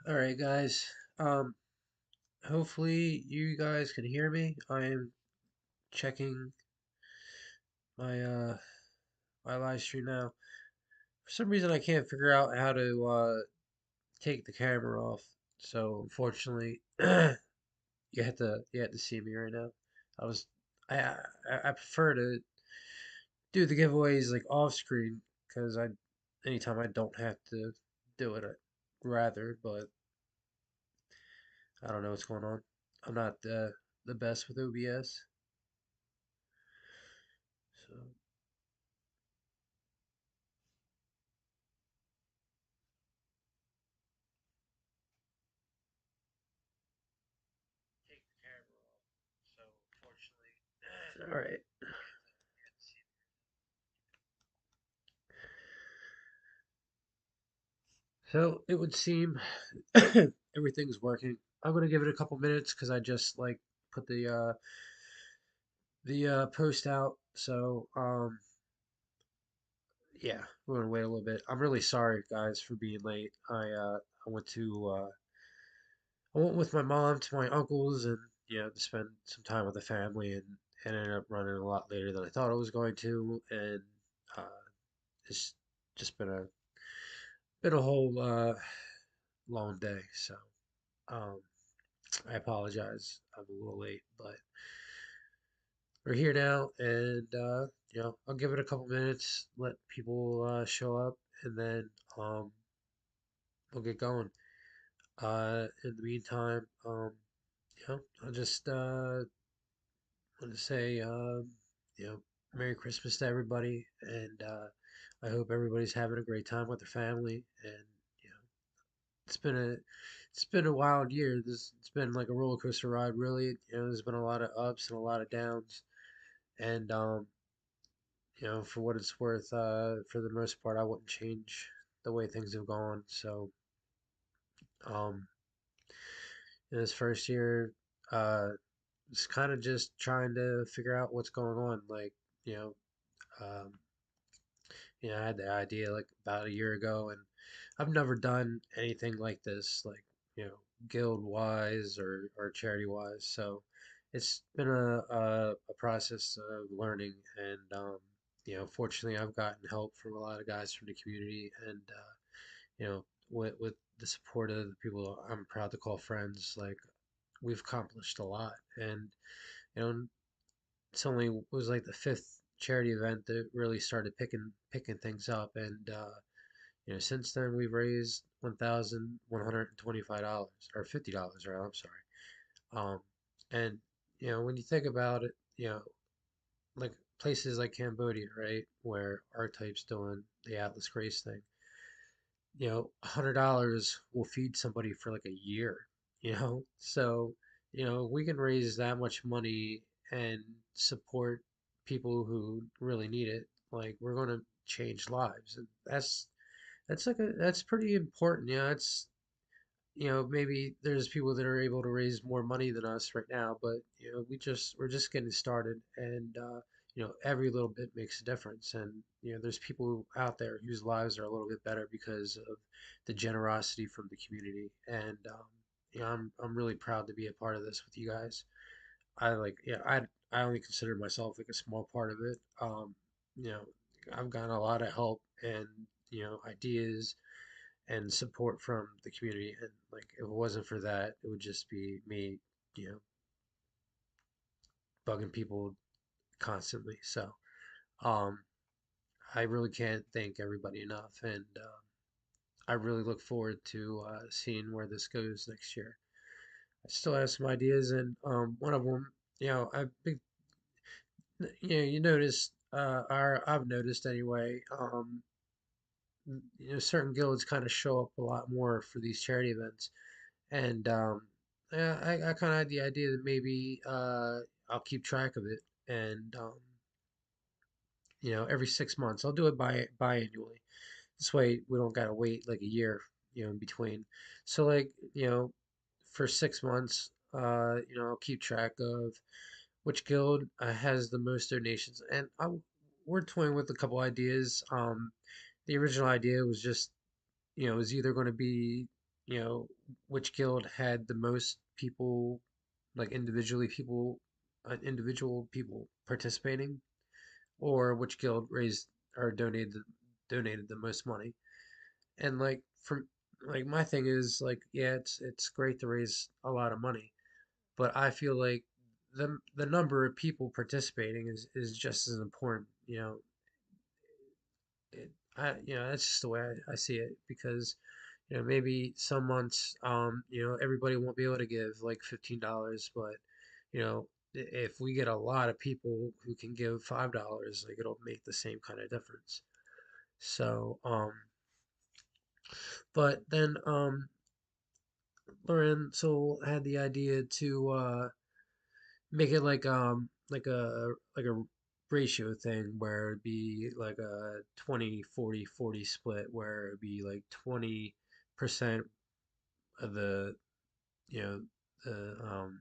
All right, guys. Um, Hopefully you guys can hear me. I am checking my my live stream now. For some reason, I can't figure out how to take the camera off. So unfortunately, you had to see me right now. I was I prefer to do the giveaways like off screen because I anytime I don't have to do it, I'd rather. But I don't know what's going on. I'm not the best with OBS. So take the camera off. So unfortunately, all right. So it would seem everything's working. I'm gonna give it a couple minutes because I just like put the post out. So yeah, we're gonna wait a little bit. I'm really sorry guys for being late. I went to I went with my mom to my uncle's and to spend some time with the family and ended up running a lot later than I thought I was going to and uh, it's just been a whole long day. So um, I apologize. I'm a little late, but we're here now, and I'll give it a couple minutes, let people show up, and then we'll get going. In the meantime, I'll just want to say, Merry Christmas to everybody, and I hope everybody's having a great time with their family, and you know, it's been a it's been a wild year. It's been like a roller coaster ride, really. There's been a lot of ups and a lot of downs, and for what it's worth, for the most part, I wouldn't change the way things have gone. So, um, in this first year, uh, it's kind of just trying to figure out what's going on. Like, you know, um, I had the idea like about a year ago, and I've never done anything like this, like guild wise or charity wise. So it's been a process of learning, and fortunately, I've gotten help from a lot of guys from the community, and with the support of the people I'm proud to call friends, like we've accomplished a lot, and you know, it's only it was like the fifth charity event that really started picking things up, and since then we've raised $1,125 or $50, right? I'm sorry. And when you think about it, like places like Cambodia, right, where R-Type's doing the Atlas Grace thing, $100 will feed somebody for like a year, So, we can raise that much money and support people who really need it. Like we're going to change lives, and that's pretty important. It's maybe there's people that are able to raise more money than us right now, but we're just getting started, and every little bit makes a difference. And there's people out there whose lives are a little bit better because of the generosity from the community, and I'm really proud to be a part of this with you guys. I only consider myself like a small part of it. You know, I've gotten a lot of help and ideas and support from the community. And like, if it wasn't for that, it would just be me, you know, bugging people constantly. So, um, I really can't thank everybody enough, and I really look forward to seeing where this goes next year. I still have some ideas, and one of them, I big, you notice. I've noticed anyway. Certain guilds kind of show up a lot more for these charity events, and yeah, I kind of had the idea that maybe I'll keep track of it, and every 6 months I'll do it biannually. This way we don't gotta wait like a year, in between. So like, for 6 months, I'll keep track of which guild has the most donations, and we're toying with a couple ideas. The original idea was just, it was either going to be, you know, which guild had the most people, like individual people participating, or which guild raised or donated the most money. And like from like my thing is like, yeah, it's great to raise a lot of money, but I feel like the number of people participating is just as important. That's just the way I see it, because maybe some months, everybody won't be able to give like $15, but if we get a lot of people who can give $5, like it'll make the same kind of difference. So, but then Lorenzo had the idea to make it like a ratio thing where it'd be like a 20-40-40 split, where it'd be like 20% of the you know the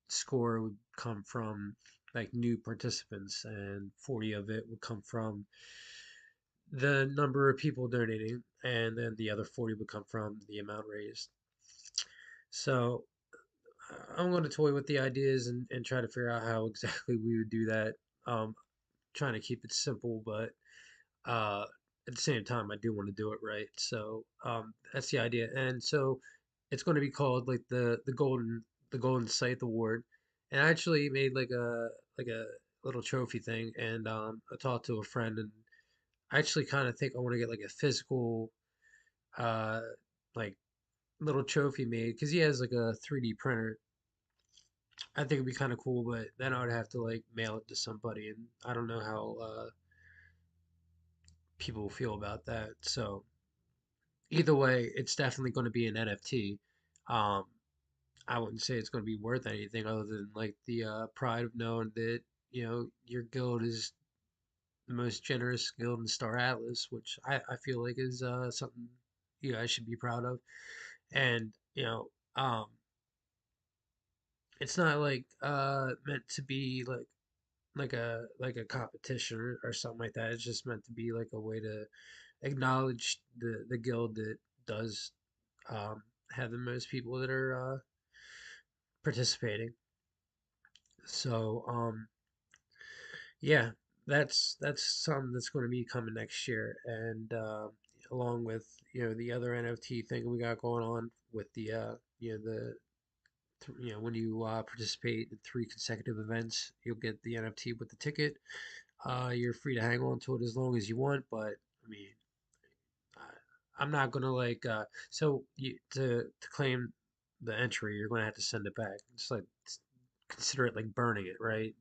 score would come from like new participants, and 40 of it would come from the number of people donating, and then the other 40 would come from the amount raised. So I'm going to toy with the ideas and try to figure out how exactly we would do that. Trying to keep it simple, but uh, at the same time, I do want to do it right. So that's the idea. And so it's going to be called like the Golden Scythe Award. And I actually made like a little trophy thing, and I talked to a friend, and I actually kind of think I want to get like a physical uh like little trophy made, because he has like a 3D printer. I think it'd be kind of cool, but then I would have to like mail it to somebody, and I don't know how people feel about that. So either way, it's definitely going to be an NFT. Um, I wouldn't say it's going to be worth anything other than like the pride of knowing that your guild is the most generous guild in Star Atlas, which I feel like is something you guys should be proud of. And it's not like meant to be like a competition or something like that. It's just meant to be like a way to acknowledge the guild that does have the most people that are participating. So yeah, that's something that's going to be coming next year, and along with the other NFT thing we got going on with the when you participate in 3 consecutive events, you'll get the NFT with the ticket. You're free to hang on to it as long as you want, but I mean, I'm not gonna like so you to claim the entry, you're gonna have to send it back. It's like consider it like burning it, right?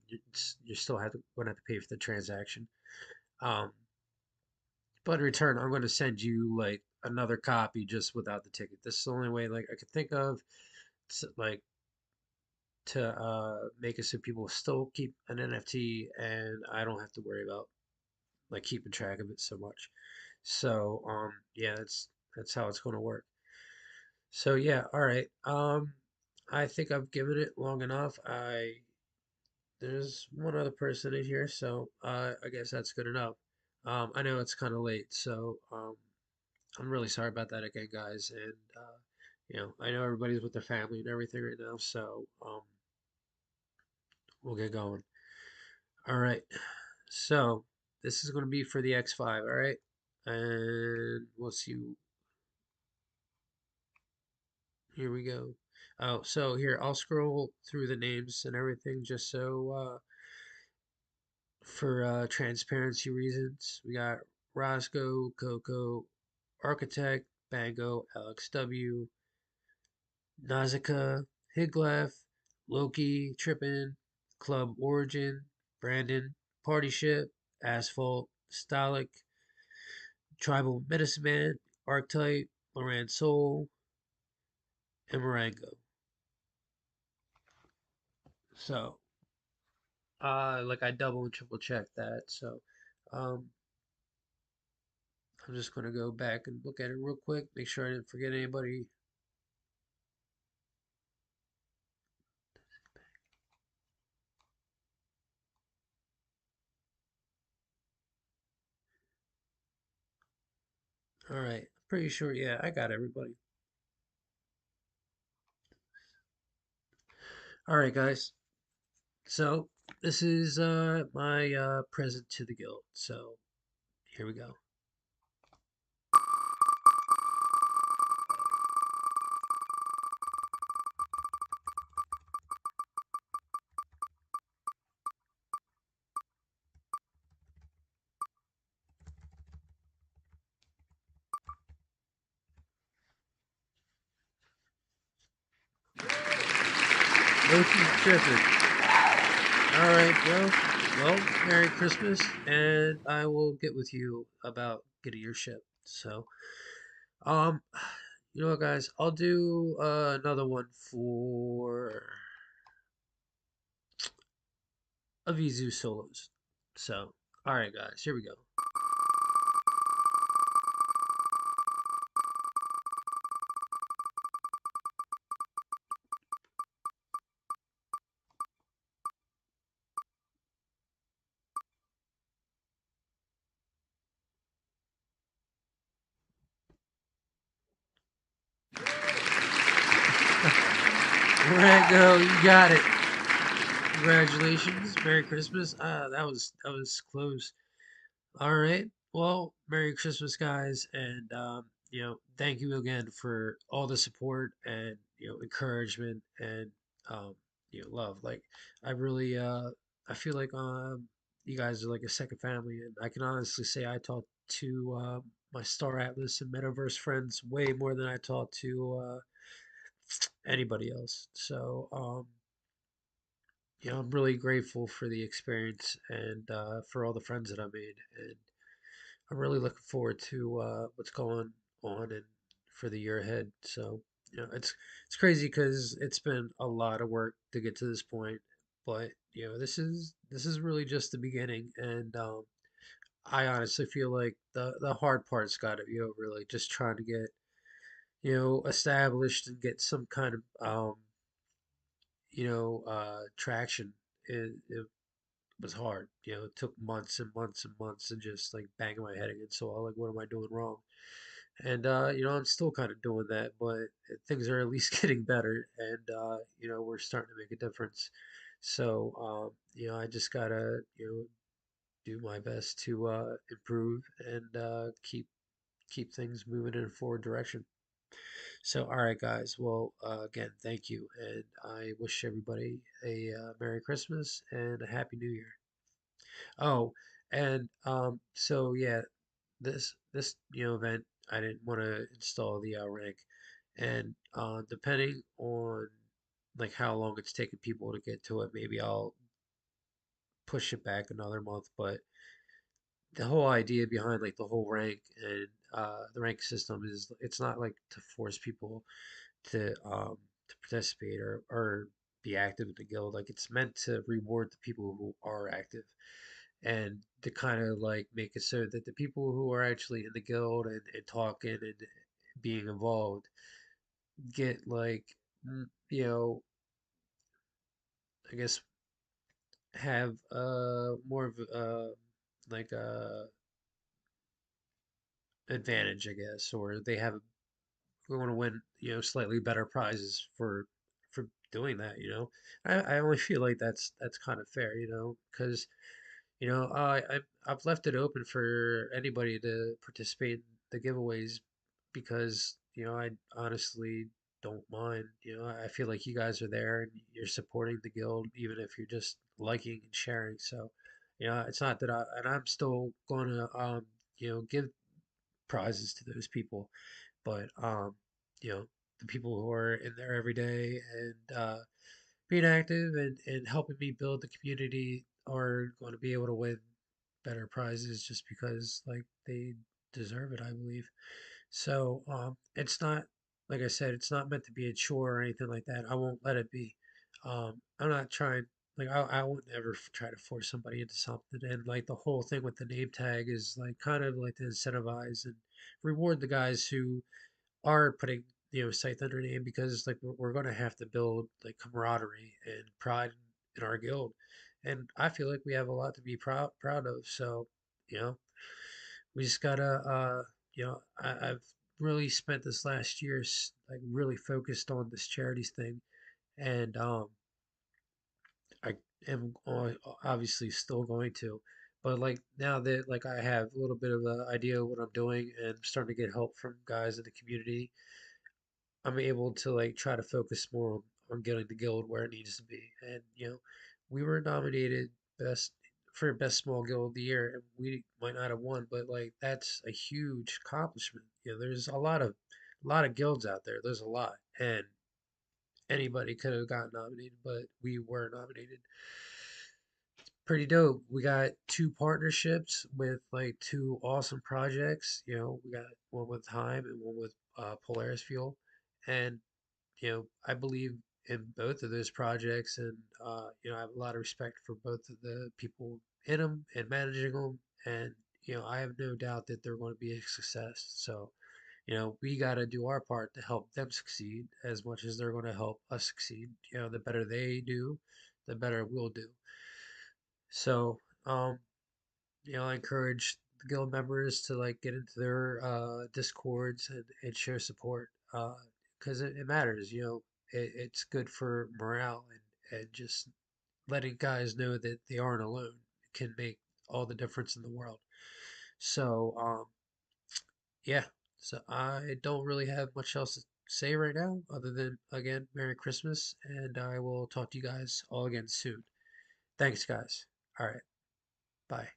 You still gonna have to pay for the transaction. Um, but in return, I'm gonna send you like another copy just without the ticket. This is the only way like I could think of like to make it so people still keep an NFT, and I don't have to worry about like keeping track of it so much. So yeah, that's how it's gonna work. So yeah, all right. I think I've given it long enough. There's one other person in here, so I guess that's good enough. I know it's kind of late, so I'm really sorry about that again, guys. And I know everybody's with their family and everything right now, so we'll get going. All right. So this is going to be for the X5, all right? And we'll see. Here we go. Oh, so here, I'll scroll through the names and everything just so for transparency reasons. We got Roscoe, Coco, Architect, Bango, LXW, Nausicaa, Higlef, Loki, Trippin, Club Origin, Brandon, Party Ship, Asphalt, Stalic, Tribal Medicine Man, Archetype, Moran Soul, and Marengo. So, like I double and triple checked that. So, um, I'm just gonna go back and look at it real quick, make sure I didn't forget anybody. All right, pretty sure. Yeah, I got everybody. All right, guys. So this is my present to the guild. So here we go. Loki's tripping. All right, bro. Well, Merry Christmas, and I will get with you about getting your ship. So, um, you know what, guys? I'll do another one for Avizu solos. So, all right, guys, here we go. Rango, you got it. Congratulations, Merry Christmas. That was close. All right. Well, Merry Christmas, guys, and thank you again for all the support and encouragement and love. Like, I really I feel like you guys are like a second family, and I can honestly say I talk to my Star Atlas and Metaverse friends way more than I talk to anybody else. So, I'm really grateful for the experience and for all the friends that I made, and I'm really looking forward to what's going on and for the year ahead. So, it's crazy because it's been a lot of work to get to this point, but this is really just the beginning, and I honestly feel like the hard part's got to be over. Like just trying to get established and get some kind of traction. It was hard. It took months and months and months and just like banging my head against the wall. Like, what am I doing wrong? And I'm still kind of doing that, but things are at least getting better, and we're starting to make a difference. So, I just gotta do my best to improve and keep things moving in a forward direction. So, all right, guys. Well, again, thank you, and I wish everybody a Merry Christmas and a Happy New Year. Oh, and so yeah, this event, I didn't want to install the rank, and depending on like how long it's taking people to get to it, maybe I'll push it back another month. But the whole idea behind like the whole rank and the rank system is it's not like to force people to participate or be active in the guild. Like it's meant to reward the people who are active and to kind of like make it so that the people who are actually in the guild and talking and being involved get like I guess have more of like a advantage, I guess, or they have we want to win slightly better prizes for doing that. I only feel like that's kind of fair, because I've left it open for anybody to participate in the giveaways because I honestly don't mind. I feel like you guys are there and you're supporting the guild even if you're just liking and sharing. So it's not that I'm still going to give prizes to those people, but you know the people who are in there every day and being active and helping me build the community are going to be able to win better prizes just because like they deserve it, I believe. So it's not like I said, it's not meant to be a chore or anything like that. I won't let it be. I'm not trying like I won't ever try to force somebody into something. And like the whole thing with the name tag is like kind of like to incentivize and reward the guys who are putting Scythe under name because like we're going to have to build like camaraderie and pride in our guild, and I feel like we have a lot to be proud of. So you know we just gotta I've really spent this last year like really focused on this charities thing, and I am obviously still going to. But like now that like I have a little bit of an idea of what I'm doing and starting to get help from guys in the community, I'm able to like try to focus more on getting the guild where it needs to be. And we were nominated best for best small guild of the year, and we might not have won, but like that's a huge accomplishment. There's a lot of guilds out there. There's a lot, and anybody could have gotten nominated, but we were nominated. Pretty dope. We got two partnerships with like two awesome projects. We got one with Time and one with Polaris Fuel, and I believe in both of those projects, and I have a lot of respect for both of the people in them and managing them, and I have no doubt that they're going to be a success. So, we got to do our part to help them succeed as much as they're going to help us succeed. The better they do, the better we'll do. So, I encourage the guild members to like get into their discords and share support because it matters. It's good for morale and just letting guys know that they aren't alone can make all the difference in the world. So yeah, so I don't really have much else to say right now other than again Merry Christmas, and I will talk to you guys all again soon. Thanks, guys. All right, bye.